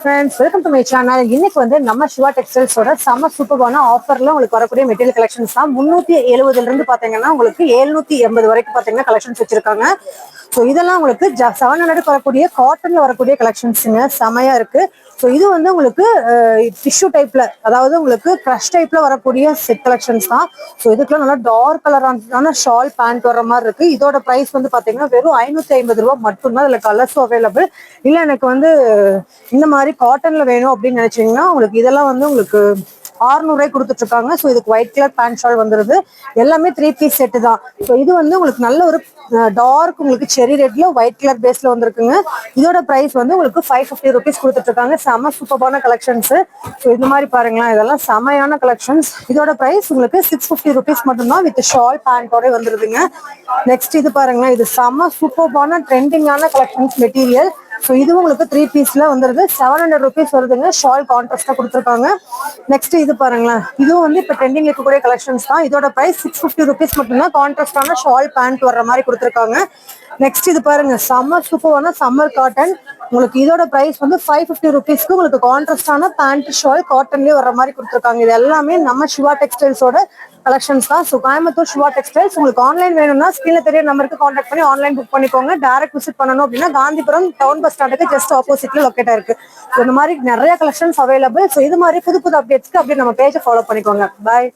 Friends, welcome to my channel. இன்னைக்கு வந்து நம்ம சிவா டெக்ஸ்டைல்ஸோட செம்ம சூப்பரான ஆஃபர்ல உங்களுக்கு வரக்கூடிய மெட்டீரியல் கலெக்ஷன்ஸ் தான். 370 இருந்து பாத்தீங்கன்னா உங்களுக்கு 780 வரைக்கும் பாத்தீங்கன்னா கலெக்ஷன்ஸ் வச்சிருக்காங்க. ஸோ இதெல்லாம் உங்களுக்கு 700 வரக்கூடிய காட்டன்ல வரக்கூடிய கலெக்ஷன்ஸுங்க, செமையா இருக்கு. ஸோ இது வந்து உங்களுக்கு டிஷ்யூ டைப்ல, அதாவது உங்களுக்கு க்ரஷ் டைப்ல வரக்கூடிய செட் கலெக்ஷன்ஸ் தான். ஸோ இதுக்குலாம் நல்லா டார்க் கலரான ஷால் பேண்ட் வர மாதிரி இருக்கு. இதோட பிரைஸ் வந்து பாத்தீங்கன்னா வெறும் 550 ரூபாய் மட்டும்தான். இதுல கலர்ஸும் அவைலபிள். இல்ல எனக்கு வந்து இந்த மாதிரி காட்டன்ல வேணும் அப்படின்னு நினைச்சீங்கன்னா உங்களுக்கு இதெல்லாம் வந்து உங்களுக்கு 600 கொடுத்துட்டு இருக்காங்க. ஸோ இதுக்கு ஒயிட் கலர் பேண்ட் ஷால் வந்துருது. எல்லாமே 3 பீஸ் செட்டு தான். ஸோ இது வந்து உங்களுக்கு நல்ல ஒரு டார்க் உங்களுக்கு செரி ரெட்ல ஒயிட் கலர் பேஸ்ல வந்திருக்குங்க. இதோட பிரைஸ் வந்து உங்களுக்கு 550 ருபீஸ் கொடுத்துட்டு இருக்காங்க. செம சூப்பரான கலெக்ஷன்ஸ். ஸோ இந்த மாதிரி பாருங்களேன், இதெல்லாம் செமையான கலெக்ஷன்ஸ். இதோட பிரைஸ் உங்களுக்கு 650 ருபீஸ் மட்டும்தான் வித் ஷால் பேண்டோட வந்துருதுங்க. நெக்ஸ்ட் இது பாருங்களேன், இது செம சூப்பரான ட்ரெண்டிங்கான கலெக்ஷன்ஸ் மெட்டீரியல். ஸோ இதுவும் உங்களுக்கு 3 பீஸ்ல வந்துருது. 700 ருபீஸ் வருதுங்க. ஷால் கான்ட்ராஸ்டா கொடுத்துருக்காங்க. நெக்ஸ்ட் இது பாருங்களேன், இதுவும் வந்து இப்போ ட்ரெண்டிங் இருக்கக்கூடிய கலெக்ஷன்ஸ் தான். இதோட பிரைஸ் 650 ருபீஸ் மட்டும்தான். கான்ட்ராஸ்டான ஷால் பேண்ட் வர்ற மாதிரி கொடுத்துருக்காங்க. நெக்ஸ்ட் இது பாருங்க, சம்மர் சூப்பரான சம்மர் காட்டன். உங்களுக்கு இதோட பிரைஸ் வந்து 550 ருபீஸ்க்கு உங்களுக்கு கான்ட்ராஸ்டான பேண்ட் ஷால் காட்டன்லயே வர்ற மாதிரி கொடுத்துருக்காங்க. இது எல்லாமே நம்ம சிவா டெக்ஸ்டைல்ஸோட கலெக்ஷன்ஸ் தான். So Coimbatore Siva textiles. உங்களுக்கு ஆன்லைன் வேணும்னா ஸ்கிரீன்ல தெரிய நம்பருக்கு கான்டாக்ட் பண்ணி ஆன்லைன் புக் பண்ணிக்கோங்க. டைரக்ட் விசிட் பண்ணணும் அப்படின்னா காந்திபுரம் டவுன் பஸ் ஸ்டாண்டுக்கு ஜஸ்ட் ஆப்போசிட்ல லொக்கேட் இருக்கு. இந்த மாதிரி நிறைய கலெக்ஷன்ஸ் அவைலபிள். ஸோ இது மாதிரி புது புது அப்டேட்ஸ்க்கு அப்படியே நம்ம பேஜை ஃபாலோ பண்ணிக்கோங்க. பாய்.